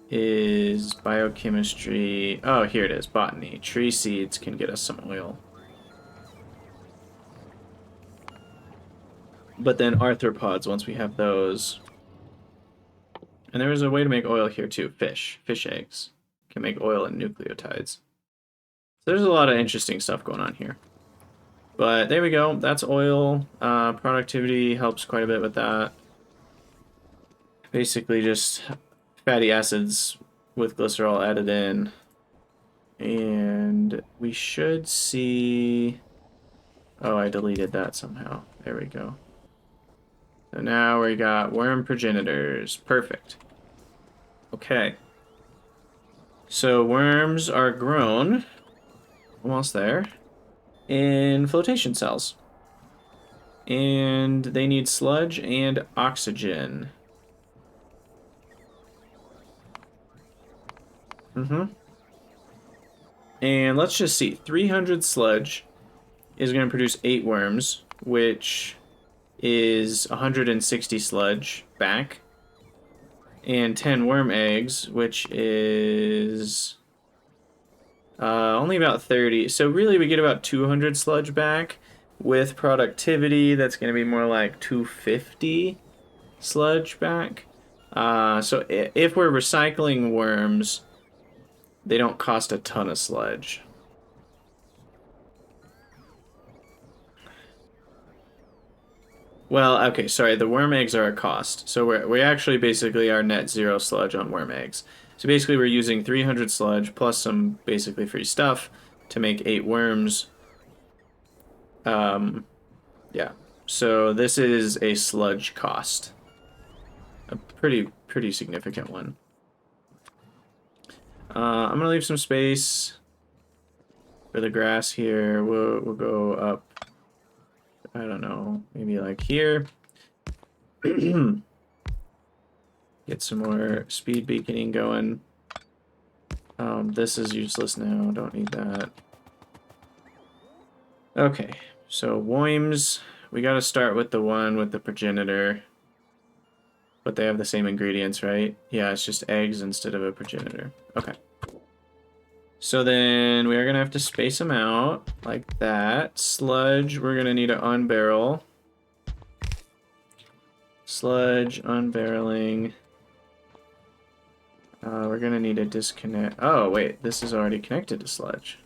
Speaker 1: is biochemistry... Oh, here it is, botany. Tree seeds can get us some oil. But then arthropods, once we have those... And there was a way to make oil here too. Fish eggs can make oil and nucleotides. So there's a lot of interesting stuff going on here. But there we go. That's oil. Productivity helps quite a bit with that. Basically just fatty acids with glycerol added in. And we should see... Oh, I deleted that somehow. There we go. So now we got worm progenitors. Perfect. Okay. So worms are grown, almost there, in flotation cells. And they need sludge and oxygen. And let's just see. 300 sludge is going to produce 8 worms, which... is 160 sludge back, and 10 worm eggs, which is only about 30. So really we get about 200 sludge back. With productivity, that's going to be more like 250 sludge back. So if we're recycling worms, they don't cost a ton of sludge. Well, okay, sorry, the worm eggs are a cost. So we actually basically are net 0 sludge on worm eggs. So basically we're using 300 sludge plus some basically free stuff to make 8 worms. Yeah, so this is a sludge cost. A pretty significant one. I'm gonna leave some space for the grass here. We'll go up. I don't know, maybe like here. Get some more speed beaconing going. This is useless now, don't need that. Okay, so worms, we gotta start with the one with the progenitor. But they have the same ingredients, right? Yeah, it's just eggs instead of a progenitor. Okay. So then we are going to have to space them out like that. Sludge, we're going to need to unbarrel. Sludge, unbarreling. We're going to need to disconnect. Oh, wait, this is already connected to sludge.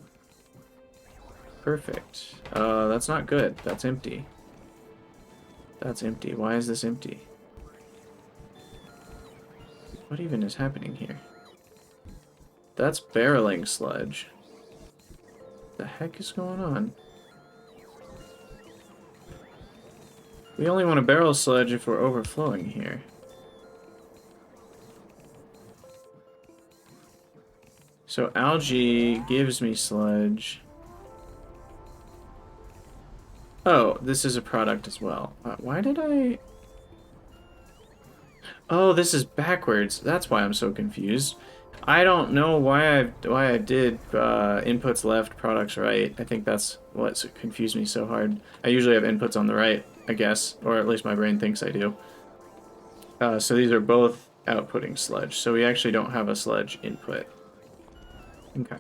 Speaker 1: Perfect. That's not good. That's empty. That's empty. Why is this empty? What even is happening here? That's barreling sludge. What the heck is going on? We only want to barrel sludge if we're overflowing here. So algae gives me sludge. Oh, this is a product as well. Why did I... Oh, this is backwards. That's why I'm so confused. I don't know why I did inputs left, products right. I think that's what confused me so hard. I usually have inputs on the right, I guess, or at least my brain thinks I do. So these are both outputting sludge. So we actually don't have a sludge input. Okay.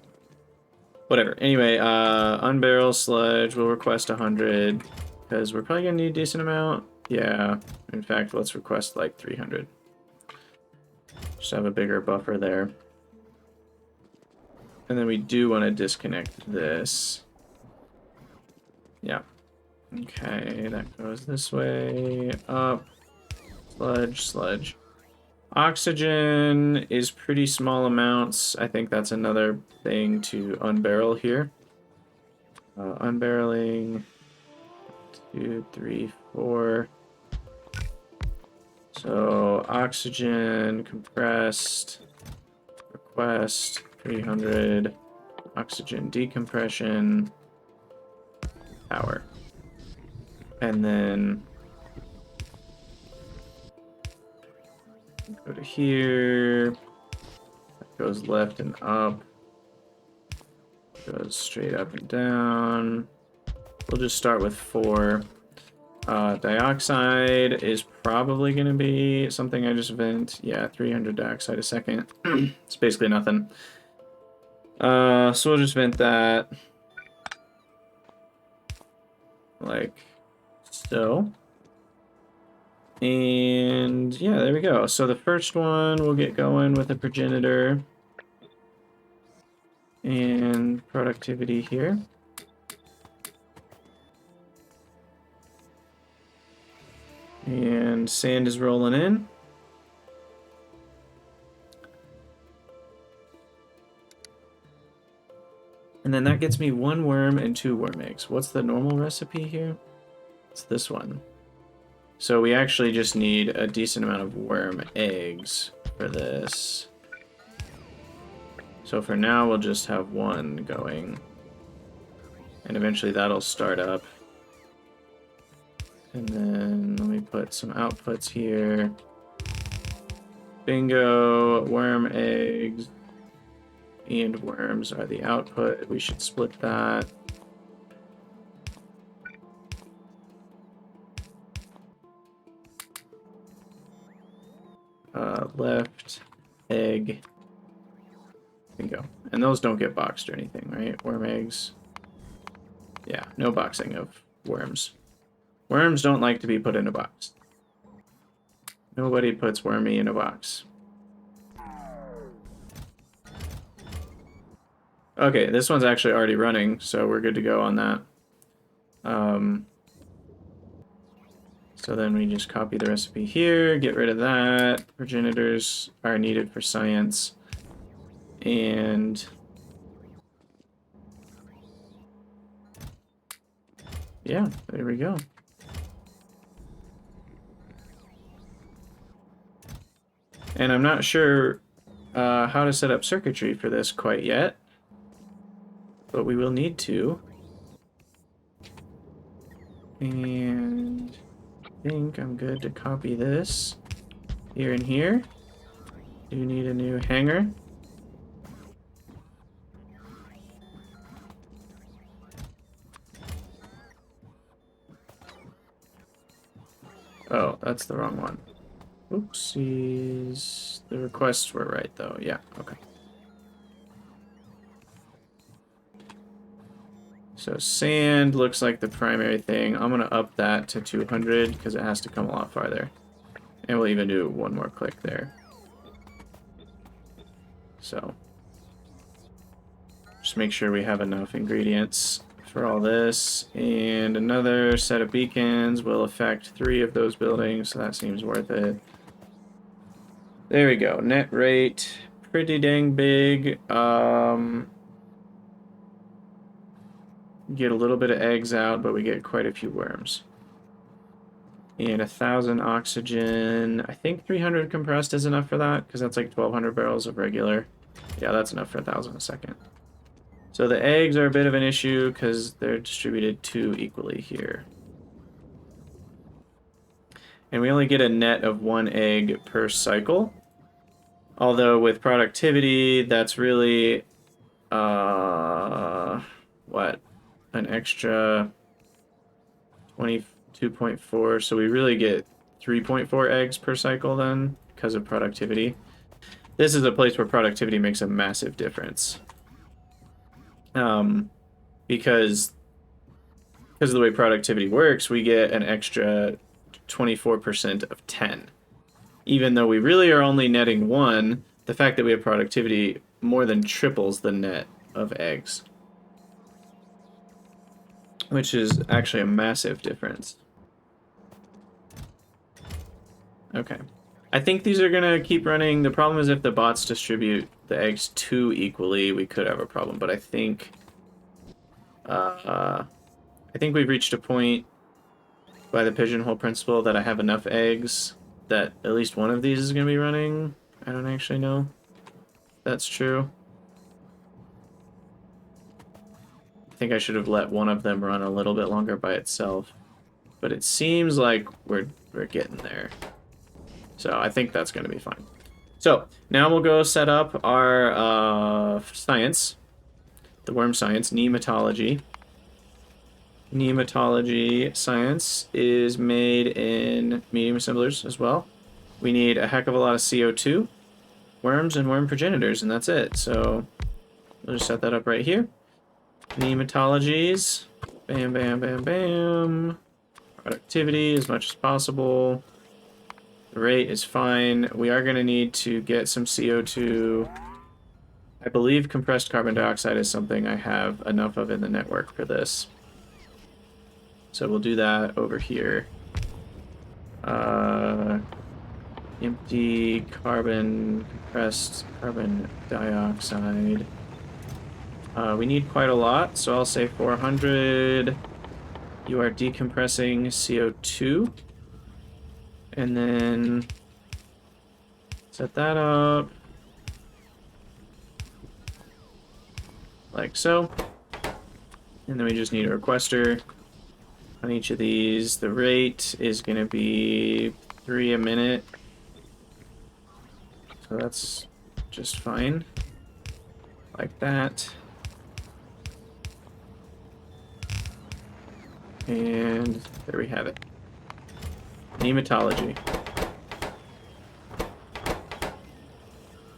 Speaker 1: Whatever. Anyway, unbarrel sludge, we'll request 100, because we're probably going to need a decent amount. Yeah, in fact, let's request like 300. Just have a bigger buffer there. And then we do want to disconnect this. Yeah. Okay, that goes this way. Up. Sludge, sludge. Oxygen is pretty small amounts. I think that's another thing to unbarrel here. Unbarreling. 2, 3, 4. So oxygen, compressed, request, 300, oxygen decompression, power. And then go to here, that goes left and up, goes straight up and down. We'll just start with 4. Dioxide is probably going to be something I just vent. Yeah, 300 dioxide a second. It's basically nothing. So we'll just vent that. Like so. And yeah, there we go. So the first one we'll get going with a progenitor. And productivity here. And sand is rolling in. And then that gets me 1 worm and 2 worm eggs. What's the normal recipe here? It's this one. So we actually just need a decent amount of worm eggs for this. So for now, we'll just have 1 going. And eventually that'll start up. And then let me put some outputs here. Bingo, worm eggs and worms are the output. We should split that. Left, egg, bingo. And those don't get boxed or anything, right? Worm eggs. Yeah, no boxing of worms. Worms don't like to be put in a box. Nobody puts wormy in a box. Okay, this one's actually already running, so we're good to go on that. So then we just copy the recipe here, get rid of that. Progenitors are needed for science. And yeah, there we go. And I'm not sure how to set up circuitry for this quite yet, but we will need to. And I think I'm good to copy this here and here. Do need a new hanger. Oh, that's the wrong one. Oopsies. The requests were right, though. Yeah, okay. So sand looks like the primary thing. I'm going to up that to 200 because it has to come a lot farther. And we'll even do 1 more click there. So just make sure we have enough ingredients for all this. And another set of beacons will affect 3 of those buildings, so that seems worth it. There we go. Net rate, pretty dang big. Get a little bit of eggs out, but we get quite a few worms. And 1,000 oxygen. I think 300 compressed is enough for that, because that's like 1,200 barrels of regular. Yeah, that's enough for 1,000 a second. So the eggs are a bit of an issue, because they're distributed too equally here. And we only get a net of 1 egg per cycle. Although with productivity, that's really what, an extra 22.4. So we really get 3.4 eggs per cycle then because of productivity. This is a place where productivity makes a massive difference. Because of the way productivity works, we get an extra 24% of 10. Even though we really are only netting 1, the fact that we have productivity more than triples the net of eggs. Which is actually a massive difference. Okay. I think these are going to keep running. The problem is if the bots distribute the eggs too equally, we could have a problem. But I think we've reached a point by the pigeonhole principle that I have enough eggs that at least one of these is going to be running. I don't actually know if that's true. I think I should have let one of them run a little bit longer by itself. But it seems like we're getting there. So I think that's going to be fine. So now we'll go set up our science, the worm science, nematology. Nematology science is made in medium assemblers as well. We need a heck of a lot of CO2, worms, and worm progenitors, and that's it. So we'll just set that up right here. Nematologies, bam, bam, bam, bam. Productivity as much as possible. The rate is fine. We are going to need to get some CO2. I believe compressed carbon dioxide is something I have enough of in the network for this. So we'll do that over here. Empty carbon, compressed carbon dioxide. We need quite a lot, so I'll say 400. You are decompressing CO2. And then set that up. Like so. And then we just need a requester on each of these. The rate is going to be 3 a minute. So that's just fine. Like that. And there we have it. Nematology.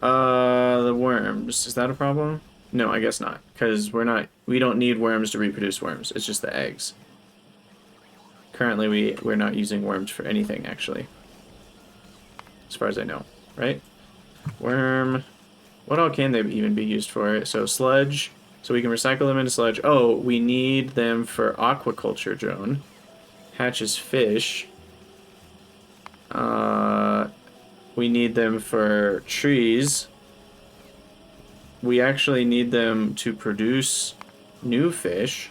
Speaker 1: The worms. Is that a problem? No, I guess not. Because we don't need worms to reproduce worms. It's just the eggs. Currently, we're not using worms for anything, actually. As far as I know, right? Worm. What all can they even be used for? So sludge. So we can recycle them into sludge. Oh, we need them for aquaculture drone. Hatches fish. We need them for trees. We actually need them to produce new fish.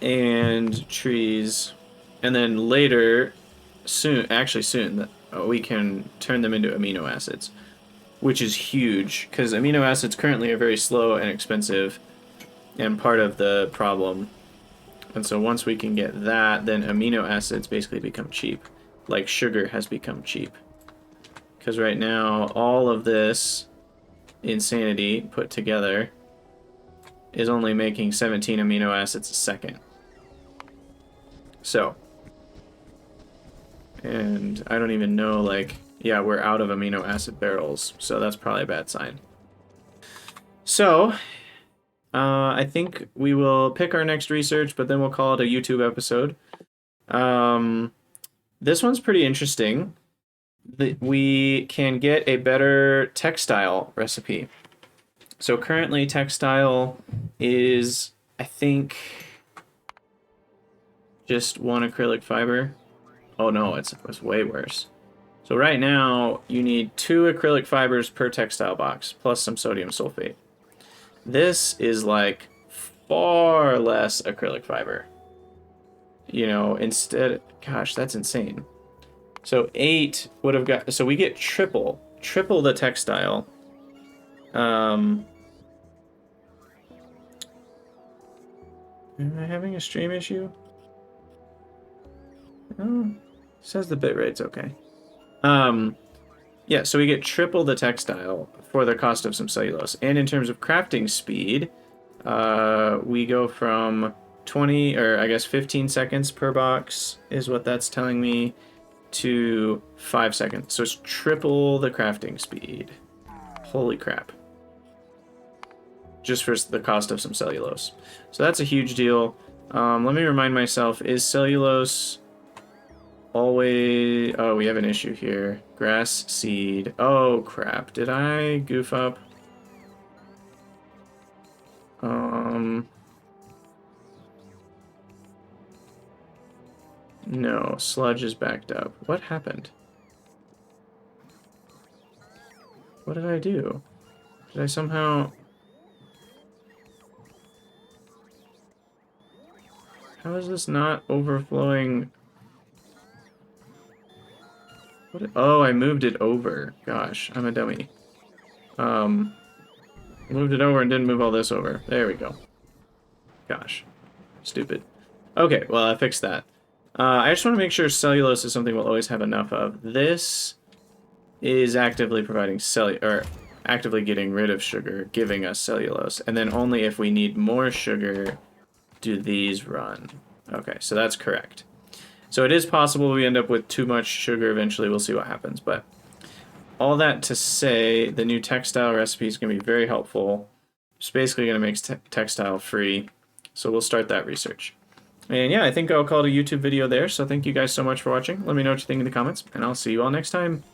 Speaker 1: And trees. And then later, soon, we can turn them into amino acids. Which is huge, because amino acids currently are very slow and expensive, and part of the problem. And so once we can get that, then amino acids basically become cheap. Like sugar has become cheap. Because right now, all of this insanity put together is only making 17 amino acids a second. So, and I don't even know, like, yeah, we're out of amino acid barrels, so that's probably a bad sign. So, I think we will pick our next research, but then we'll call it a YouTube episode. This one's pretty interesting. We can get a better textile recipe. So currently textile is, I think, just one acrylic fiber. Oh no, it's way worse. So right now, you need 2 acrylic fibers per textile box, plus some sodium sulfate. This is like far less acrylic fiber. You know, instead, gosh, that's insane. So 8 would have got, so we get triple the textile. Am I having a stream issue? Oh, it says the bitrate's okay. Yeah, so we get triple the textile for the cost of some cellulose. And in terms of crafting speed, we go from 20, or I guess 15 seconds per box is what that's telling me, to 5 seconds. So it's triple the crafting speed. Holy crap. Just for the cost of some cellulose. So that's a huge deal. Let me remind myself, is cellulose always... Oh, we have an issue here. Grass seed. Oh, crap. Did I goof up? No, sludge is backed up. What happened? What did I do? Did I somehow... How is this not overflowing? What? Oh, I moved it over. Gosh, I'm a dummy. Moved it over and didn't move all this over. There we go. Gosh, stupid. Okay, well, I fixed that. I just want to make sure cellulose is something we'll always have enough of. This is actively providing actively getting rid of sugar, giving us cellulose. And then only if we need more sugar do these run. Okay, so that's correct. So it is possible we end up with too much sugar eventually. We'll see what happens. But all that to say, the new textile recipe is going to be very helpful. It's basically going to make textile free. So we'll start that research. And yeah, I think I'll call it a YouTube video there. So thank you guys so much for watching. Let me know what you think in the comments, and I'll see you all next time.